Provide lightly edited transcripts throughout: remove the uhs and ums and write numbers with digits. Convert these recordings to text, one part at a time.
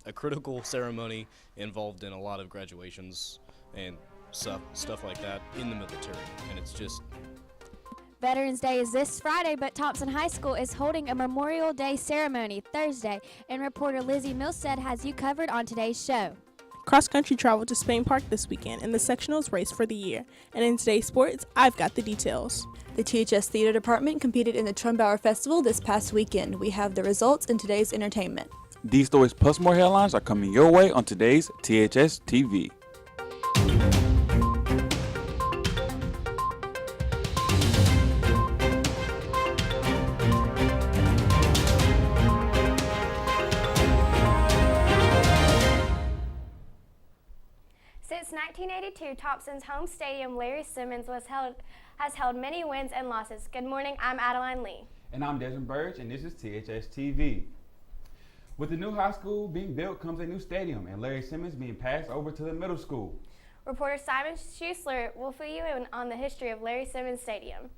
a critical ceremony involved in a lot of graduations and stuff like that in the military, and it's just Veterans Day is this Friday, but Thompson High School is holding a Memorial Day ceremony Thursday, and reporter Lizzie Milstead has you covered on today's show. Cross-country traveled to Spain Park this weekend in the sectionals race for the year. And in today's sports, I've got the details. The THS Theater Department competed in the Trumbauer Festival this past weekend. We have the results in today's entertainment. These stories plus more headlines are coming your way on today's THS TV. Since 1982, Thompson's home stadium, Larry Simmons, has held many wins and losses. Good morning, I'm Adeline Lee. And I'm Desmond Burge, and this is THS TV. With the new high school being built comes a new stadium, and Larry Simmons being passed over to the middle school. Reporter Simon Schuessler will fill you in on the history of Larry Simmons Stadium.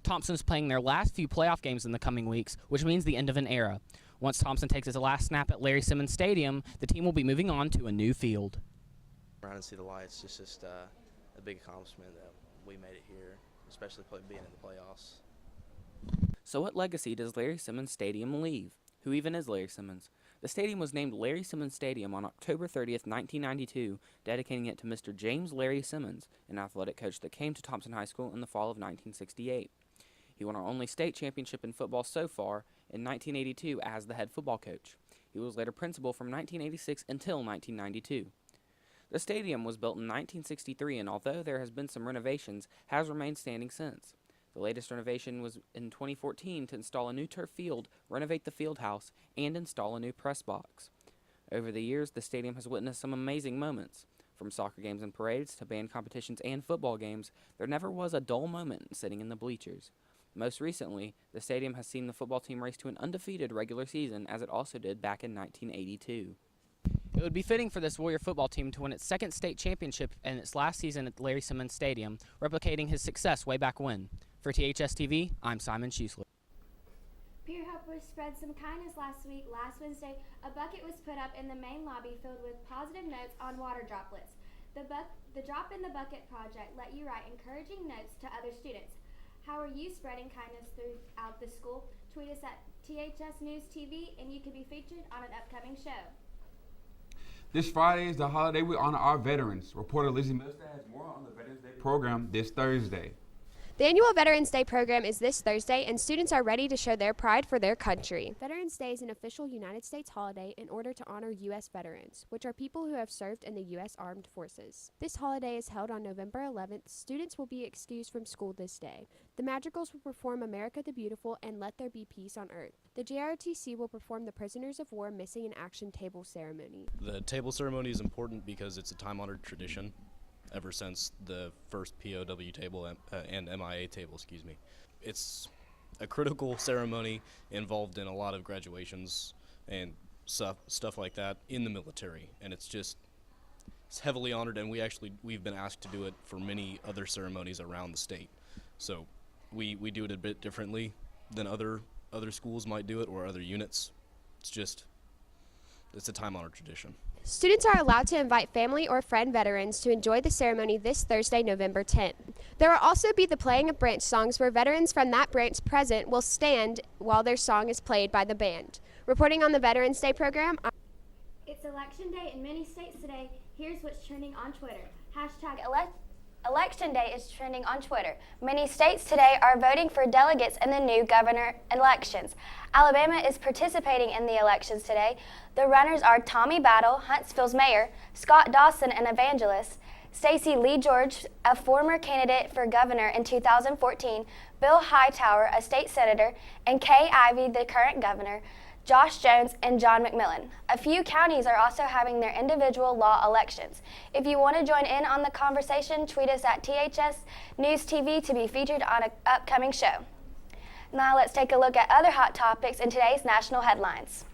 Thompson's playing their last few playoff games in the coming weeks, which means the end of an era. Once Thompson takes his last snap at Larry Simmons Stadium, the team will be moving on to a new field. Around and see the lights, it's just a big accomplishment that we made it here, especially being in the playoffs. So what legacy does Larry Simmons Stadium leave? Who even is Larry Simmons? The stadium was named Larry Simmons Stadium on October 30th, 1992, dedicating it to Mr. James Larry Simmons, an athletic coach that came to Thompson High School in the fall of 1968. He won our only state championship in football so far in 1982 as the head football coach. He was later principal from 1986 until 1992. The stadium was built in 1963, and although there has been some renovations, has remained standing since. The latest renovation was in 2014 to install a new turf field, renovate the field house, and install a new press box. Over the years, the stadium has witnessed some amazing moments. From soccer games and parades to band competitions and football games, there never was a dull moment sitting in the bleachers. Most recently, the stadium has seen the football team race to an undefeated regular season, as it also did back in 1982. It would be fitting for this Warrior football team to win its second state championship in its last season at Larry Simmons Stadium, replicating his success way back when. For THS TV, I'm Simon Schuessler. Peer helpers spread some kindness last week. Last Wednesday, a bucket was put up in the main lobby filled with positive notes on water droplets. The Drop in the Bucket project let you write encouraging notes to other students. How are you spreading kindness throughout the school? Tweet us at THS News TV, and you could be featured on an upcoming show. This Friday is the holiday we honor our veterans. Reporter Lizzie Milstead has more on the Veterans Day program this Thursday. The annual Veterans Day program is this Thursday, and students are ready to show their pride for their country. Veterans Day is an official United States holiday in order to honor U.S. veterans, which are people who have served in the U.S. Armed Forces. This holiday is held on November 11th. Students will be excused from school this day. The Madrigals will perform America the Beautiful and Let There Be Peace on Earth. The JROTC will perform the Prisoners of War Missing in Action table ceremony. the table ceremony is important because it's a time-honored tradition ever since the first POW table and MIA table, It's a critical ceremony involved in a lot of graduations and stuff like that in the military, and it's heavily honored, and we've been asked to do it for many other ceremonies around the state. So we do it a bit differently than other schools might do it, or other units. It's a time-honored tradition. Students are allowed to invite family or friend veterans to enjoy the ceremony this Thursday, November 10th. There will also be the playing of branch songs where veterans from that branch present will stand while their song is played by the band. Reporting on the Veterans Day program, It's Election Day in many states today. Here's what's trending on Twitter. Hashtag Election Day is trending on Twitter. Many states today are voting for delegates in the new governor elections. Alabama is participating in the elections today. The runners are Tommy Battle, Huntsville's mayor, Scott Dawson, an evangelist, Stacey Lee George, a former candidate for governor in 2014, Bill Hightower, a state senator, and Kay Ivey, the current governor, Josh Jones, and John McMillan. A few counties are also having their individual law elections. If you want to join in on the conversation, tweet us at THS News TV to be featured on an upcoming show. Now let's take a look at other hot topics in today's national headlines.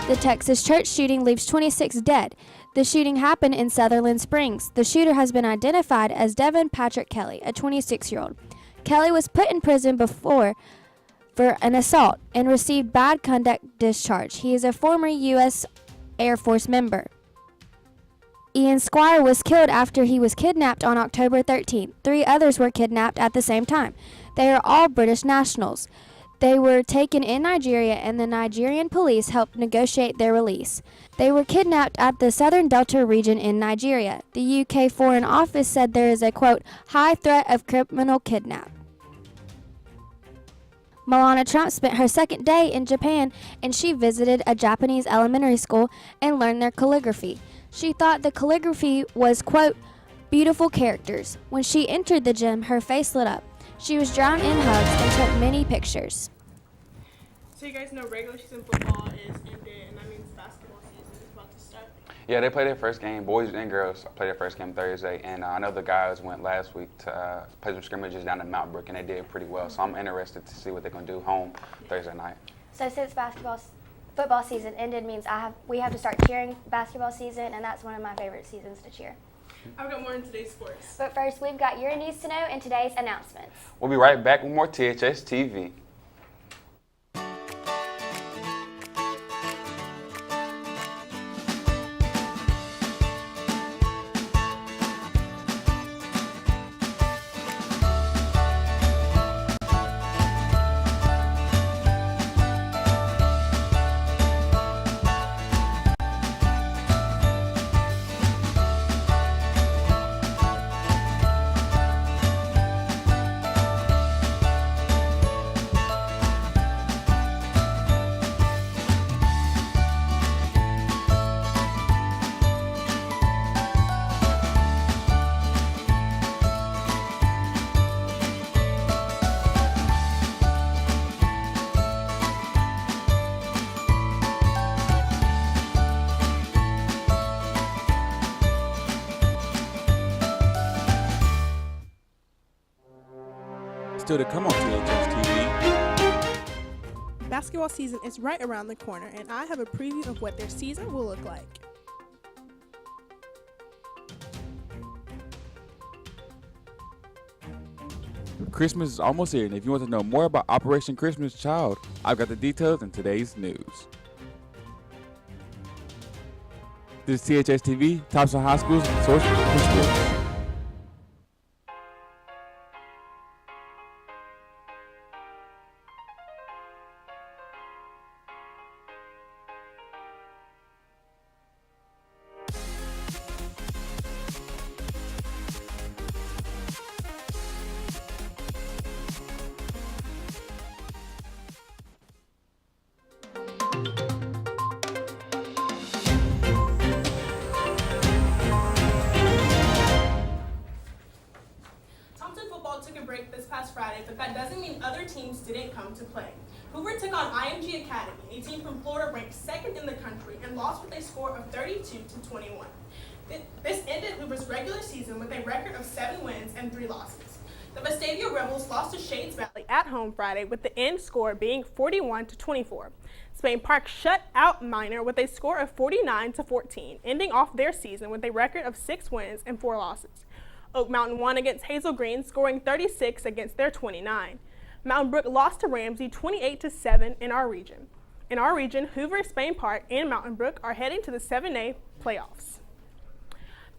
The Texas church shooting leaves 26 dead. The shooting happened in Sutherland Springs. The shooter has been identified as Devin Patrick Kelly, a 26-year-old. Kelly was put in prison for for an assault and received bad conduct discharge. He is a former U.S. Air Force member. Ian Squire was killed after he was kidnapped on October 13th. 3 others were kidnapped at the same time. They are all British nationals. They were taken in Nigeria, and the Nigerian police helped negotiate their release. They were kidnapped at the Southern Delta region in Nigeria. The UK Foreign Office said there is a, quote, high threat of criminal kidnap. Melania Trump spent her second day in Japan, and she visited a Japanese elementary school and learned their calligraphy. She thought the calligraphy was, quote, beautiful characters. When she entered the gym, her face lit up. She was drowned in hugs and took many pictures. So you guys know regular season football is ended, and that means basketball season is about to start. Yeah, they played their first game. Boys and girls played their first game Thursday, and I know the guys went last week to play some scrimmages down in Mount Brook, and they did pretty well. So I'm interested to see what they're going to do home Thursday night. So since football season ended means we have to start cheering basketball season, and that's one of my favorite seasons to cheer. I've got more in today's sports. But first, we've got your news to know and today's announcements. We'll be right back with more THS TV. Still to come on THS TV. Basketball season is right around the corner, and I have a preview of what their season will look like. Christmas is almost here, and if you want to know more about Operation Christmas Child, I've got the details in today's news. This is THS TV, Thompson High School's source for sports. Friday, but that doesn't mean other teams didn't come to play. Hoover took on IMG Academy, a team from Florida ranked second in the country, and lost with a score of 32-21. This ended Hoover's regular season with a record of 7 wins and 3 losses. The Vestavia Rebels lost to Shades Valley at home Friday, with the end score being 41-24. Spain Park shut out Minor with a score of 49-14, ending off their season with a record of 6 wins and 4 losses. Oak Mountain won against Hazel Green, scoring 36 against their 29. Mountain Brook lost to Ramsey 28-7 in our region. In our region, Hoover, Spain Park, and Mountain Brook are heading to the 7A playoffs.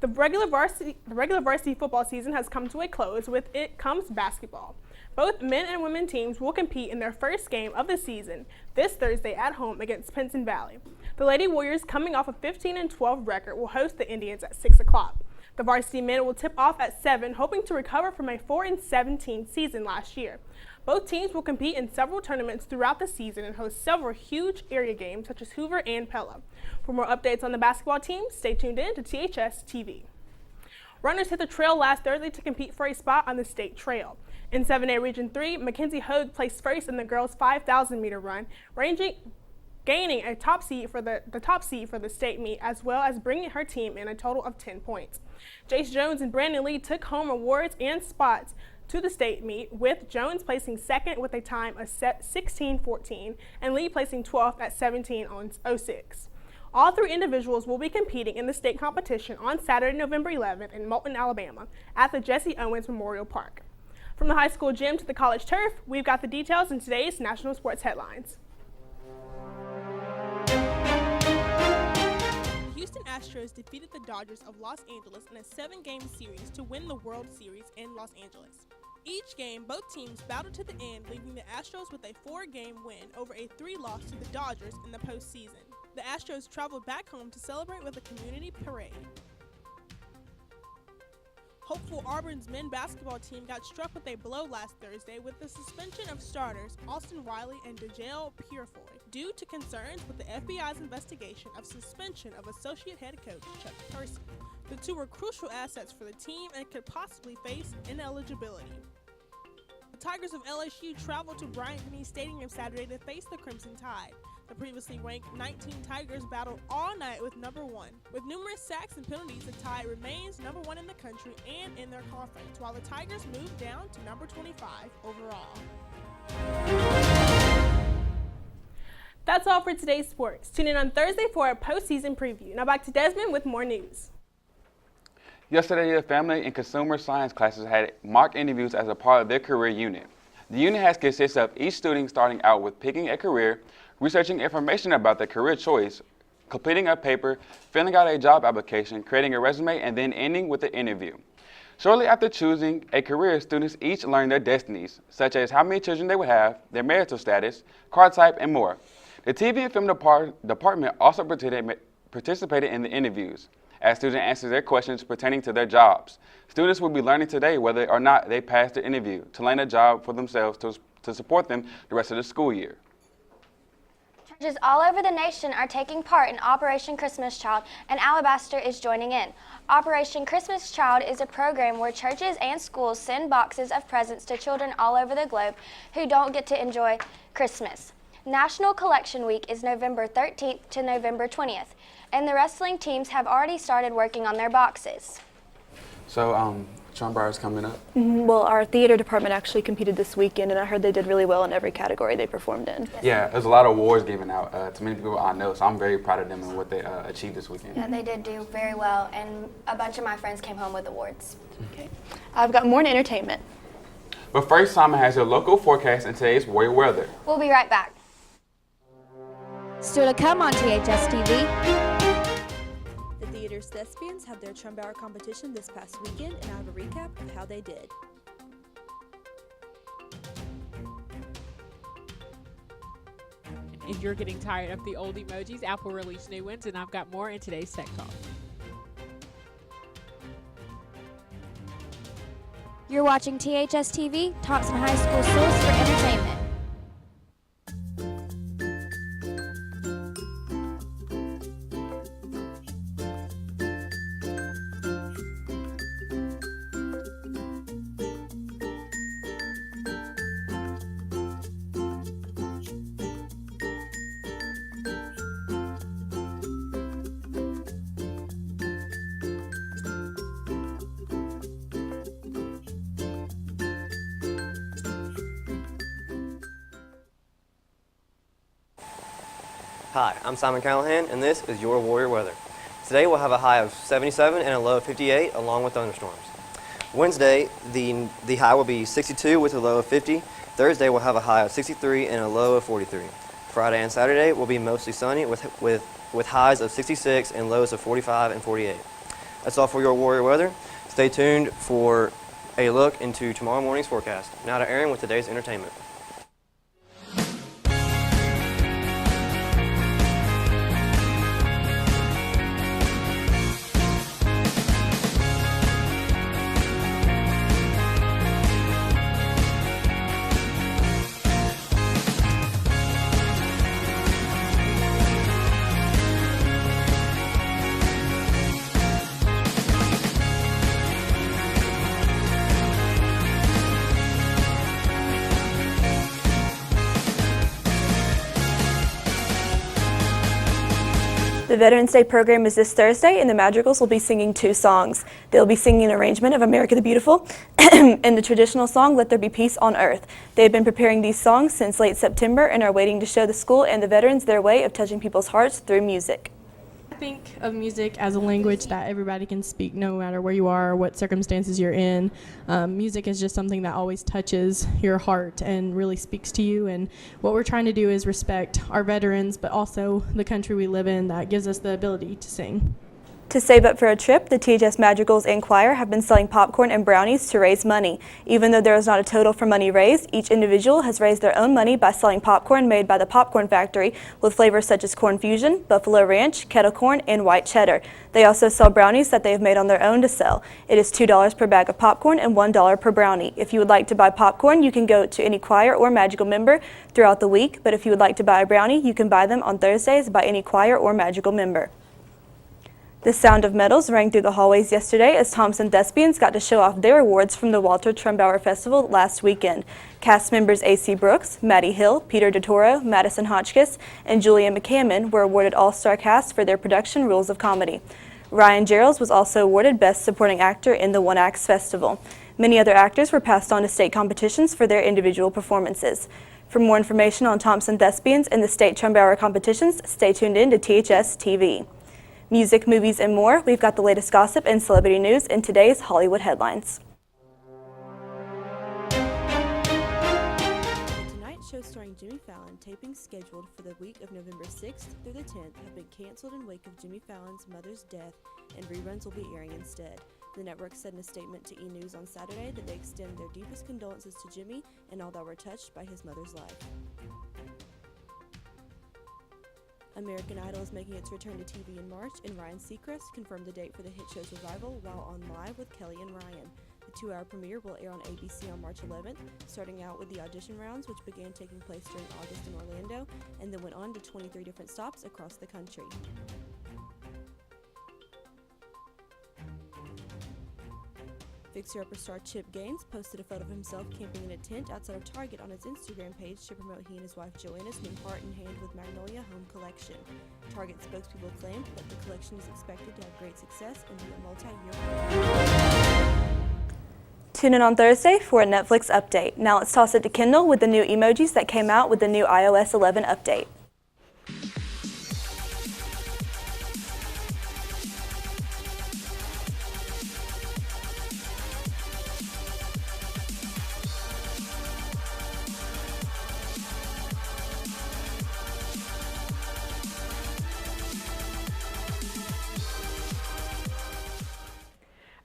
The regular varsity football season has come to a close. With it comes basketball. Both men and women teams will compete in their first game of the season this Thursday at home against Pinson Valley. The Lady Warriors, coming off a 15-12 record, will host the Indians at 6 o'clock. The varsity men will tip off at 7, hoping to recover from a 4-17 season last year. Both teams will compete in several tournaments throughout the season and host several huge area games such as Hoover and Pella. For more updates on the basketball team, stay tuned in to THS TV. Runners hit the trail last Thursday to compete for a spot on the state trail. In 7A Region 3, Mackenzie Hogue placed first in the girls' 5,000-meter run, gaining a top seed for the state meet, as well as bringing her team in a total of 10 points. Jace Jones and Brandon Lee took home awards and spots to the state meet, with Jones placing second with a time of 16:14 and Lee placing 12th at 17:06. All 3 individuals will be competing in the state competition on Saturday, November 11th in Moulton, Alabama at the Jesse Owens Memorial Park. From the high school gym to the college turf, we've got the details in today's national sports headlines. The Houston Astros defeated the Dodgers of Los Angeles in a 7-game series to win the World Series in Los Angeles. Each game, both teams battled to the end, leaving the Astros with a 4-game win over a 3-loss to the Dodgers in the postseason. The Astros traveled back home to celebrate with a community parade. Hopeful Auburn's men's basketball team got struck with a blow last Thursday with the suspension of starters Austin Wiley and DeJale Purefoy due to concerns with the FBI's investigation of suspension of associate head coach Chuck Person. The two were crucial assets for the team and could possibly face ineligibility. The Tigers of LSU traveled to Bryant-Denny Stadium Saturday to face the Crimson Tide. The previously ranked 19 Tigers battled all night with number 1. With numerous sacks and penalties, the Tide remains number 1 in the country and in their conference, while the Tigers move down to number 25 overall. That's all for today's sports. Tune in on Thursday for a postseason preview. Now back to Desmond with more news. Yesterday, the family and consumer science classes had mock interviews as a part of their career unit. The unit has consists of each student starting out with picking a career, researching information about their career choice, completing a paper, filling out a job application, creating a resume, and then ending with an interview. Shortly after choosing a career, students each learn their destinies, such as how many children they would have, their marital status, car type, and more. The TV and film department also participated in the interviews. As students answer their questions pertaining to their jobs, students will be learning today whether or not they passed the interview to land a job for themselves to support them the rest of the school year. Churches all over the nation are taking part in Operation Christmas Child, and Alabaster is joining in. Operation Christmas Child is a program where churches and schools send boxes of presents to children all over the globe who don't get to enjoy Christmas. National Collection Week is November 13th to November 20th, and the wrestling teams have already started working on their boxes. So, Sean Breyer's coming up. Well, our theater department actually competed this weekend, and I heard they did really well in every category they performed in. Yeah, there's a lot of awards given out to many people I know, so I'm very proud of them and what they achieved this weekend. Yeah, they did do very well, and a bunch of my friends came home with awards. Okay. I've got more in entertainment. But first, Simon has your local forecast and today's Warrior weather. We'll be right back. Still to come on THS TV. The theater's thespians had their Trumbauer competition this past weekend, and I have a recap of how they did. If you're getting tired of the old emojis, Apple released new ones, and I've got more in today's Tech Talk. You're watching THS TV, Thompson High School source for entertainment. Hi, I'm Simon Callahan, and this is your Warrior weather. Today we'll have a high of 77 and a low of 58, along with thunderstorms. Wednesday, the high will be 62 with a low of 50. Thursday we'll have a high of 63 and a low of 43. Friday and Saturday will be mostly sunny with highs of 66 and lows of 45 and 48. That's all for your Warrior weather. Stay tuned for a look into tomorrow morning's forecast. Now to Aaron with today's entertainment. The Veterans Day program is this Thursday, and the Madrigals will be singing 2 songs. They'll be singing an arrangement of America the Beautiful and the traditional song, Let There Be Peace on Earth. They have been preparing these songs since late September and are waiting to show the school and the veterans their way of touching people's hearts through music. think of music as a language that everybody can speak no matter where you are or what circumstances you're in. Music is just something that always touches your heart and really speaks to you. And what we're trying to do is respect our veterans, but also the country we live in that gives us the ability to sing. To save up for a trip, the THS Madrigals and Choir have been selling popcorn and brownies to raise money. Even though there is not a total for money raised, each individual has raised their own money by selling popcorn made by the Popcorn Factory with flavors such as Corn Fusion, Buffalo Ranch, Kettle Corn, and White Cheddar. They also sell brownies that they have made on their own to sell. It is $2 per bag of popcorn and $1 per brownie. If you would like to buy popcorn, you can go to any Choir or Madrigal member throughout the week, but if you would like to buy a brownie, you can buy them on Thursdays by any Choir or Madrigal member. The sound of medals rang through the hallways yesterday as Thompson Thespians got to show off their awards from the Walter Trumbauer Festival last weekend. Cast members A.C. Brooks, Maddie Hill, Peter DeToro, Madison Hotchkiss, and Julia McCammon were awarded All-Star Cast for their production Rules of Comedy. Ryan Geralds was also awarded Best Supporting Actor in the One Acts Festival. Many other actors were passed on to state competitions for their individual performances. For more information on Thompson Thespians and the state Trumbauer competitions, stay tuned in to THS TV. Music, movies, and more, we've got the latest gossip and celebrity news in today's Hollywood Headlines. Tonight's show starring Jimmy Fallon, tapings scheduled for the week of November 6th through the 10th have been canceled in wake of Jimmy Fallon's mother's death, and reruns will be airing instead. The network said in a statement to E! News on Saturday that they extend their deepest condolences to Jimmy and all that were touched by his mother's life. American Idol is making its return to TV in March, and Ryan Seacrest confirmed the date for the hit show's revival while on Live with Kelly and Ryan. The 2-hour premiere will air on ABC on March 11th, starting out with the audition rounds, which began taking place during August in Orlando, and then went on to 23 different stops across the country. Fixer Upper star Chip Gaines posted a photo of himself camping in a tent outside of Target on his Instagram page to promote he and his wife Joanna's new Heart in Hand with Magnolia home collection. Target spokespeople claimed that the collection is expected to have great success and be a multi-year. Tune in on Thursday for a Netflix update. Now let's toss it to Kendall with the new emojis that came out with the new iOS 11 update.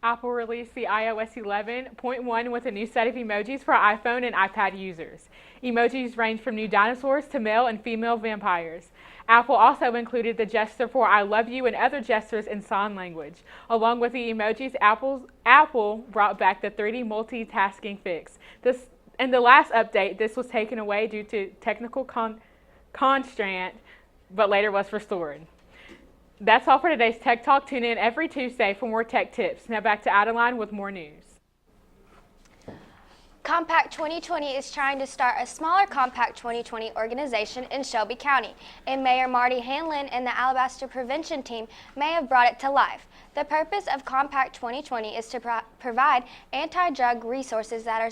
Apple released the iOS 11.1 with a new set of emojis for iPhone and iPad users. Emojis range from new dinosaurs to male and female vampires. Apple also included the gesture for I love you and other gestures in sign language. Along with the emojis, Apple brought back the 3D multitasking fix. In the last update, this was taken away due to technical constraint, but later was restored. That's all for today's Tech Talk. Tune in every Tuesday for more tech tips. Now back to Adeline with more news. Compact 2020 is trying to start a smaller Compact 2020 organization in Shelby County, and Mayor Marty Hanlon and the Alabaster Prevention Team may have brought it to life. The purpose of Compact 2020 is to provide anti-drug resources that are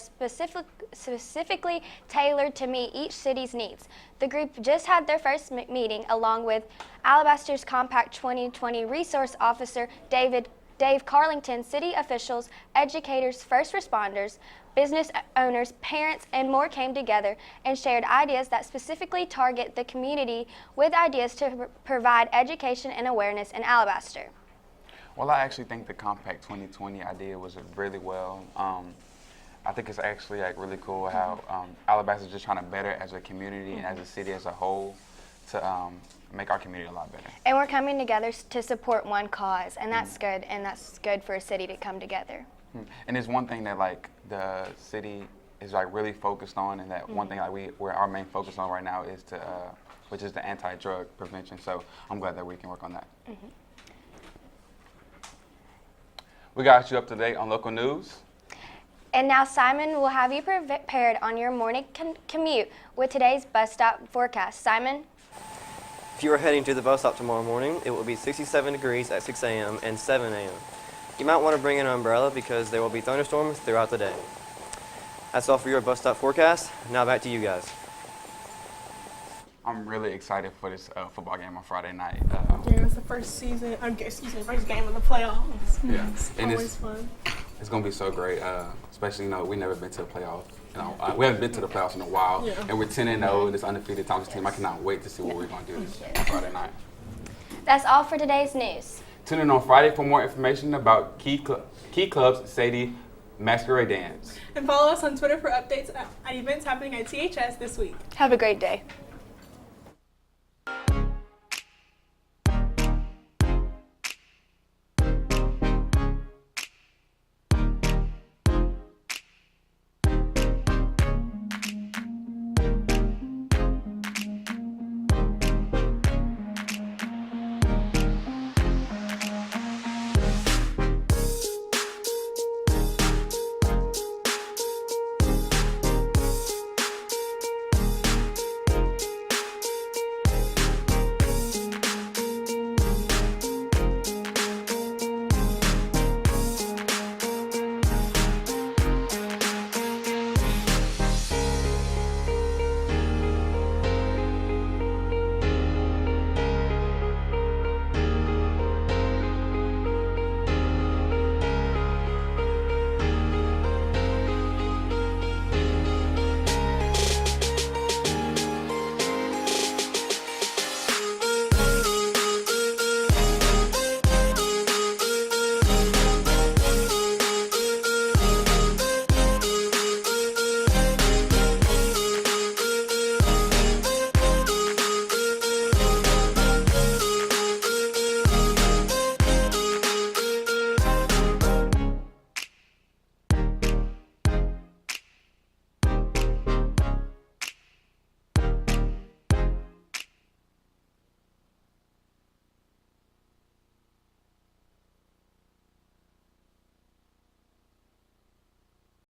specifically tailored to meet each city's needs. The group just had their first meeting along with Alabaster's Compact 2020 Resource Officer Dave Carlington, city officials, educators, first responders, business owners, parents, and more came together and shared ideas that specifically target the community with ideas to provide education and awareness in Alabaster. Well, I actually think the Compact 2020 idea was really well. I think it's actually really cool how Alabaster is just trying to better as a community and as a city as a whole to make our community a lot better. And we're coming together to support one cause, and that's good, and that's good for a city to come together. And there's one thing that the city is really focused on, and that one thing where our main focus on right now is which is the anti-drug prevention. So I'm glad that we can work on that. We got you up to date on local news. And now Simon will have you prepared on your morning commute with today's bus stop forecast. Simon? If you are heading to the bus stop tomorrow morning, it will be 67 degrees at 6 a.m. and 7 a.m. You might want to bring an umbrella because there will be thunderstorms throughout the day. That's all for your bus stop forecast. Now back to you guys. I'm really excited for this football game on Friday night. Yeah, it's the first season, first game of the playoffs. Yeah, It's and always fun. it's gonna be so great. Especially, we've never been to the playoffs. We haven't been to the playoffs in a while, Yeah. and we're 10-0, this undefeated Thompson team. I cannot wait to see what we're gonna do this Friday night. That's all for today's news. Tune in on Friday for more information about Key Club's Sadie Masquerade Dance. And follow us on Twitter for updates at events happening at THS this week. Have a great day.